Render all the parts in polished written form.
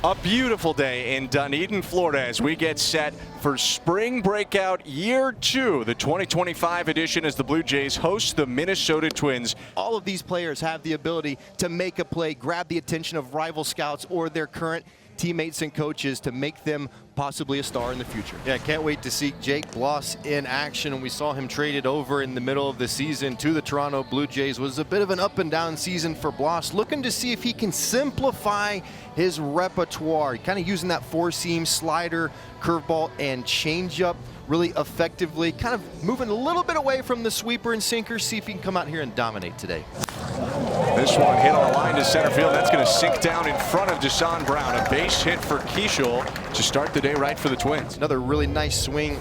A beautiful day in Dunedin, Florida, as we get set for Spring Breakout Year 2, the 2025 edition, as the Blue Jays host the Minnesota Twins. All of these players have the ability to make a play, grab the attention of rival scouts or their current teammates and coaches to make them possibly a star in the future. Yeah, can't wait to see Jake Bloss in action. And we saw him traded over in the middle of the season to the Toronto Blue Jays. Was a bit of an up and down season for Bloss, looking to see if he can simplify his repertoire, kind of using that four-seam slider, curveball, and changeup really effectively, kind of moving a little bit away from the sweeper and sinker. See if he can come out here and dominate today. This one hit on the line to center field. That's going to sink down in front of Deshaun Brown. A base hit for Keishel to start the day right for the Twins. Another really nice swing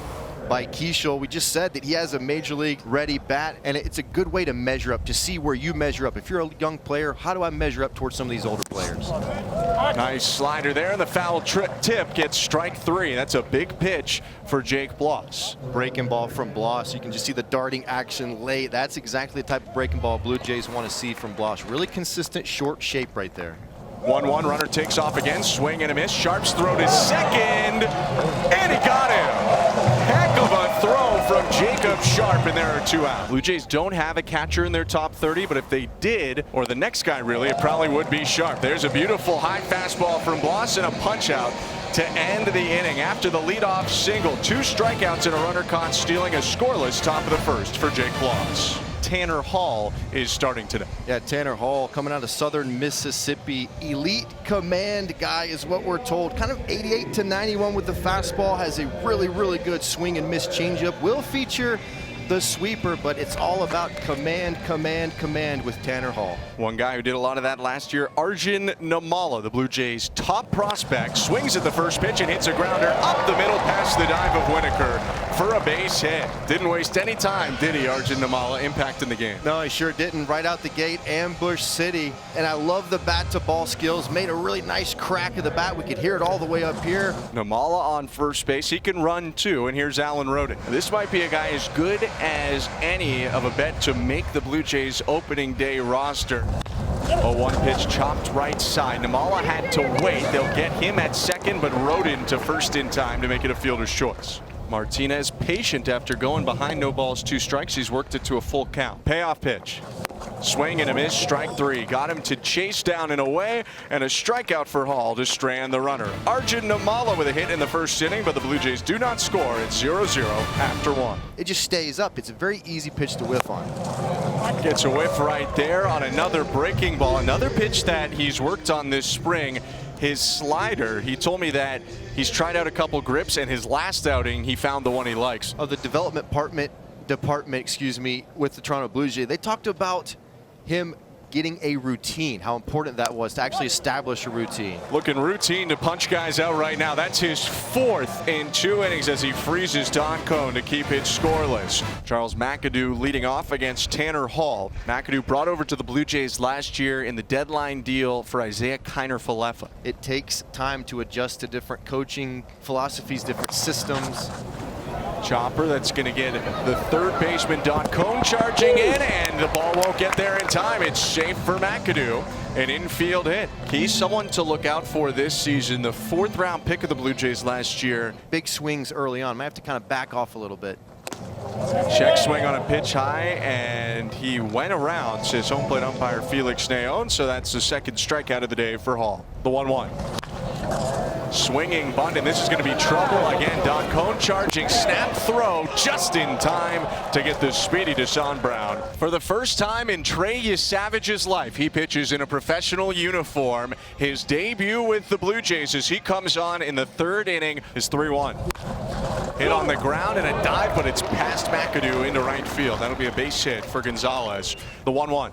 by Keishel. We just said that he has a major league ready bat, and it's a good way to measure up, to see where you measure up. If you're a young player, how do I measure up towards some of these older players? Nice slider there, and the foul tip gets strike 3. That's a big pitch for Jake Bloss. Breaking ball from Bloss. You can just see the darting action late. That's exactly the type of breaking ball Blue Jays want to see from Bloss. Really consistent, short shape right there. 1-1, runner takes off again, swing and a miss. Sharp's throw to second, and he got him. Heck of a throw from Jacob Sharp, and there are 2 out. Blue Jays don't have a catcher in their top 30, but if they did, or the next guy really, it probably would be Sharp. There's a beautiful high fastball from Bloss and a punch out to end the inning after the leadoff single. 2 strikeouts and a runner caught stealing, a scoreless top of the first for Jake Bloss. Tanner Hall is starting today. Yeah, Tanner Hall coming out of Southern Mississippi. Elite command guy is what we're told. Kind of 88 to 91 with the fastball. Has a really, really good swing and miss changeup. Will feature the sweeper, but it's all about command, command, command with Tanner Hall. One guy who did a lot of that last year, Arjun Namala, the Blue Jays' top prospect, swings at the first pitch and hits a grounder up the middle past the dive of Whitaker for a base hit. Didn't waste any time, did he, Arjun Namala, impacting the game? No, he sure didn't. Right out the gate, ambush city. And I love the bat-to-ball skills. Made a really nice crack of the bat. We could hear it all the way up here. Namala on first base. He can run too, and here's Alan Roden. This might be a guy as good as any of a bet to make the Blue Jays opening day roster. A 1 pitch chopped right side. Namala had to wait. They'll get him at second, but Roden to first in time to make it a fielder's choice. Martinez patient after going behind, no balls, 2 strikes. He's worked it to a full count. Payoff pitch. Swing and a miss, strike 3. Got him to chase down and away, and a strikeout for Hall to strand the runner. Arjun Namala with a hit in the first inning, but the Blue Jays do not score. It's 0-0 after 1. It just stays up. It's a very easy pitch to whiff on. Gets a whiff right there on another breaking ball. Another pitch that he's worked on this spring, his slider. He told me that he's tried out a couple grips, and his last outing, he found the one he likes. Of the development department, with the Toronto Blue Jays, they talked about him getting a routine, how important that was to actually establish a routine. Looking routine to punch guys out right now. That's his 4th in 2 innings as he freezes Don Cone to keep it scoreless. Charles McAdoo leading off against Tanner Hall. McAdoo brought over to the Blue Jays last year in the deadline deal for Isaiah Kiner-Falefa. It takes time to adjust to different coaching philosophies, different systems. Chopper that's going to get the third baseman Don Cone charging in, and the ball won't get there in time. It's safe for McAdoo. An infield hit. He's someone to look out for this season. The 4th round pick of the Blue Jays last year. Big swings early on. Might have to kind of back off a little bit. Check swing on a pitch high, and he went around, says home plate umpire Felix Neon. So that's the 2nd strikeout of the day for Hall. The 1-1. Swinging bunt, and this is going to be trouble again. Don Cone charging, snap throw just in time to get the speedy Deshaun Brown. For the first time in Trey Yesavage's life, he pitches in a professional uniform. His debut with the Blue Jays as he comes on in the 3rd inning is 3-1. Hit on the ground and a dive, but it's past McAdoo into right field. That'll be a base hit for Gonzalez. The 1-1.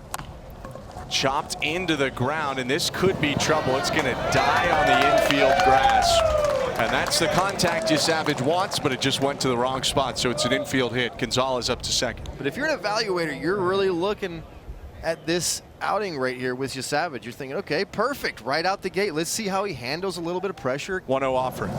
Chopped into the ground, and this could be trouble. It's going to die on the infield grass. And that's the contact Yesavage wants, but it just went to the wrong spot, so it's an infield hit. Gonzalez up to second. But if you're an evaluator, you're really looking at this outing right here with Yesavage. You're thinking, okay, perfect, right out the gate. Let's see how he handles a little bit of pressure. 1-0 offering.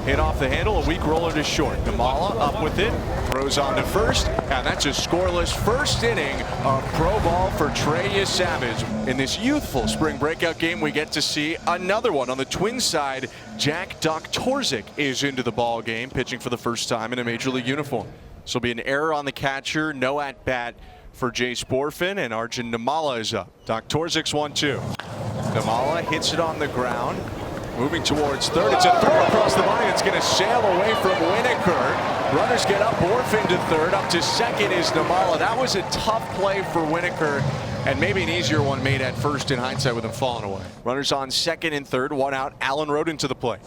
Hit off the handle, a weak roller to short. Nimmala up with it, throws on to first, and that's a scoreless first inning of pro ball for Trey Yesavage. In this youthful spring breakout game, we get to see another one. On the Twins side, Jack Doktorczyk is into the ball game, pitching for the first time in a major league uniform. This will be an error on the catcher, no at bat for Jay Sporfin, and Arjun Nimmala is up. Doktorzyk's 1-2. Nimmala hits it on the ground. Moving towards third. It's a throw across the line. It's going to sail away from Winokur. Runners get up. Orphan to third. Up to second is Nimmala. That was a tough play for Winokur, and maybe an easier one made at first in hindsight with him falling away. Runners on second and third. One out. Alan Rodin to the plate.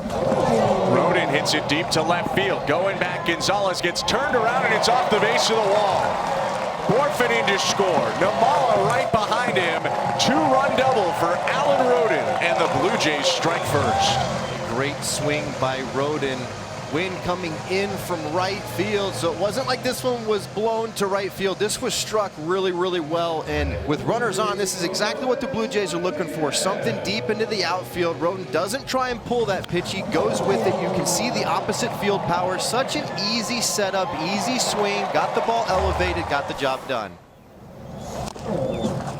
Rodin hits it deep to left field. Going back, Gonzalez gets turned around, and it's off the base of the wall. Orphan in to score. Nimmala right behind him. Two-run double for Alan Rodin, and the Blue Jays strike first. Great swing by Rodin. Wind coming in from right field, so it wasn't like this one was blown to right field. This was struck really, really well, and with runners on, this is exactly what the Blue Jays are looking for. Something deep into the outfield. Rodin doesn't try and pull that pitch. He goes with it. You can see the opposite field power. Such an easy setup, easy swing. Got the ball elevated, got the job done.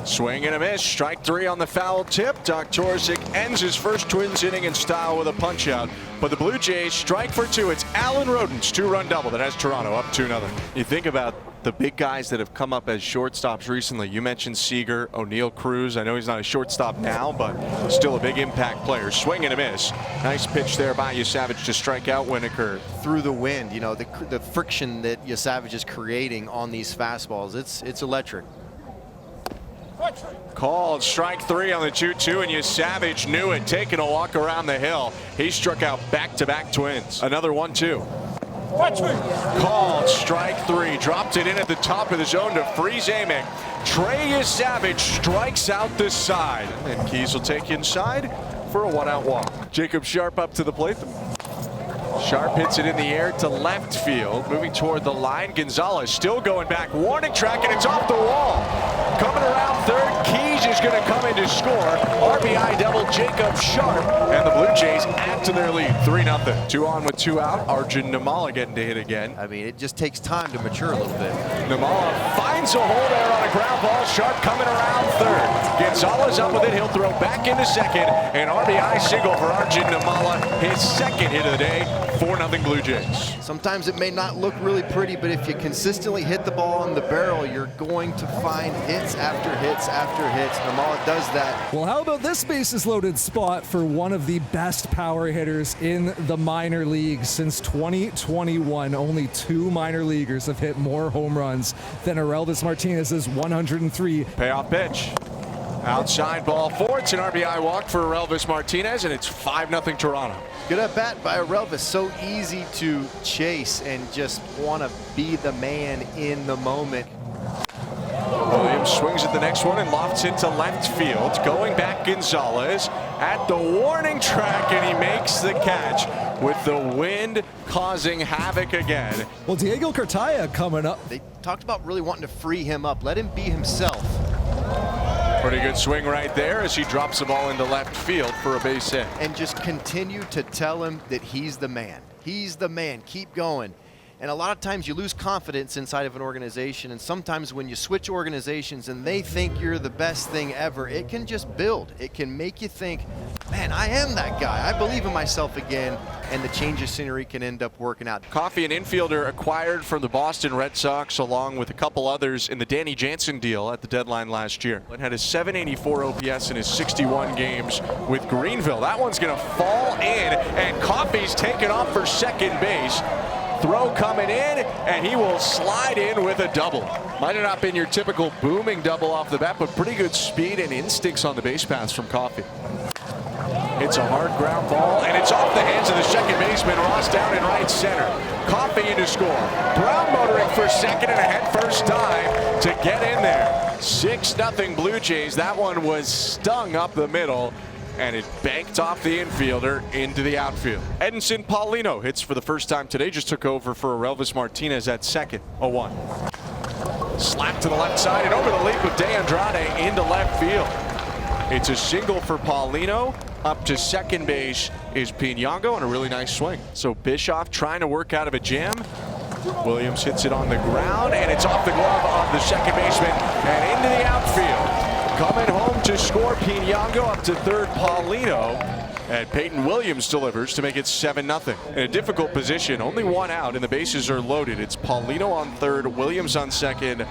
Swing and a miss. Strike three on the foul tip. Doktorczyk ends his first Twins inning in style with a punch out. But the Blue Jays strike for two. It's Alan Rodin's two-run double that has Toronto up 2-0. You think about the big guys that have come up as shortstops recently. You mentioned Seager, O'Neill Cruz. I know he's not a shortstop now, but still a big impact player. Swing and a miss. Nice pitch there by Yesavage to strike out Winokur. Through the wind, you know, the friction that Yesavage is creating on these fastballs, it's electric. Called strike three on the 2-2, and Yesavage knew it, taking a walk around the hill. He struck out back-to-back Twins. Another 1-2. Called strike three, dropped it in at the top of the zone to freeze Amick. Trey Yesavage strikes out the side, and Keys will take inside for a one-out walk. Jacob Sharp up to the plate. Sharp hits it in the air to left field, moving toward the line. Gonzalez still going back, warning track, and it's off the wall. Coming around third, Keys is going to come in to score. RBI double, Jacob Sharp, and the Blue Jays add to their lead, 3-0. 2 on with 2 out. Arjun Nimmala getting to hit again. I mean, it just takes time to mature a little bit. Nimmala finds a hole there on a ground ball. Sharp coming around third. Gonzalez up with it. He'll throw back into second. An RBI single for Arjun Nimmala, his second hit of the day. 4-0 Blue Jays. Sometimes it may not look really pretty, but if you consistently hit the ball on the barrel, you're going to find hits after hits after hits. Nimmala does that. Well, how about this bases loaded spot for one of the best power hitters in the minor leagues since 2021? Only 2 minor leaguers have hit more home runs than Aurelvis Martinez's 103. Payoff pitch. Outside ball 4. It's an RBI walk for Aurelvis Martinez, and it's 5-0 Toronto. Good at bat by Aurelvis. So easy to chase and just want to be the man in the moment. Williams swings at the next one and lofts into left field. Going back, Gonzalez at the warning track, and he makes the catch with the wind causing havoc again. Well, Diego Cartaya coming up. They talked about really wanting to free him up, let him be himself. Pretty good swing right there as he drops the ball into left field for a base hit. And just continue to tell him that he's the man. He's the man. Keep going. And a lot of times you lose confidence inside of an organization, and sometimes when you switch organizations and they think you're the best thing ever, it can just build. It can make you think, man, I am that guy. I believe in myself again, and the change of scenery can end up working out. Coffey, an infielder acquired from the Boston Red Sox along with a couple others in the Danny Jansen deal at the deadline last year. It had a 784 OPS in his 61 games with Greenville. That one's going to fall in, and Coffey's taken off for second base. Throw coming in, and he will slide in with a double. Might have not been your typical booming double off the bat, but pretty good speed and instincts on the base paths from Coffey. It's a hard ground ball, and it's off the hands of the second baseman, Ross, down in right center. Coffey in to score. Brown motoring for second and a head first dive to get in there. 6-0 Blue Jays. That one was stung up the middle, and it banked off the infielder into the outfield. Edinson Paulino hits for the first time today, just took over for Aurelvis Martinez at second. 0-1. Slap to the left side and over the leap of De Andrade into left field. It's a single for Paulino, Up to second base is Piñango on a really nice swing. So Bischoff trying to work out of a jam. Williams hits it on the ground, and it's off the glove of the second baseman and into the outfield. Coming home to score, Piñango. Up to third, Paulino. And Peyton Williams delivers to make it 7-0. In a difficult position, only one out, and the bases are loaded. It's Paulino on third, Williams on second,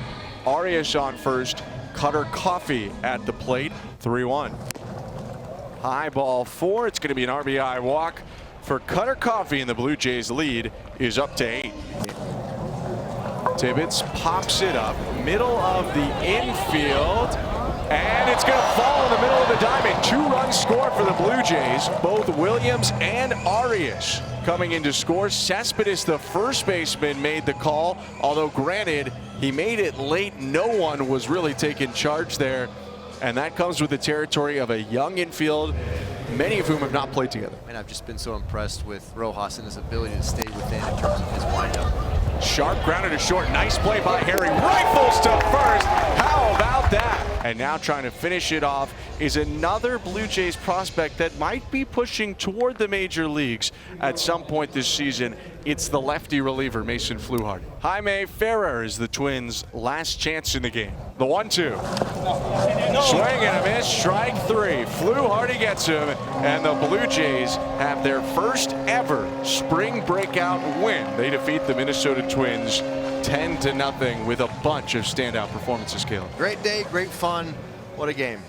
Arias on first, Cutter Coffey at the plate. 3-1. High ball 4. It's going to be an RBI walk for Cutter Coffey, and the Blue Jays lead is up to 8. Tibbetts pops it up, middle of the infield, and it's going to fall in the middle of the diamond. 2-run score for the Blue Jays. Both Williams and Arias coming in to score. Cespedes, the first baseman, made the call, although granted, he made it late. No one was really taking charge there. And that comes with the territory of a young infield, many of whom have not played together. And I've just been so impressed with Rojas and his ability to stay within in terms of his windup. Sharp grounded to short. Nice play by Harry. Rifles to first. How about that? And now trying to finish it off is another Blue Jays prospect that might be pushing toward the major leagues at some point this season. It's the lefty reliever, Mason Fluharty. Jaime Ferrer is the Twins' last chance in the game. The 1-2. Swing and a miss. Strike 3. Fluharty gets him, and the Blue Jays have their first ever spring breakout win. They defeat the Minnesota Twins 10-0 with a bunch of standout performances, Caleb. Great day, great fun. What a game.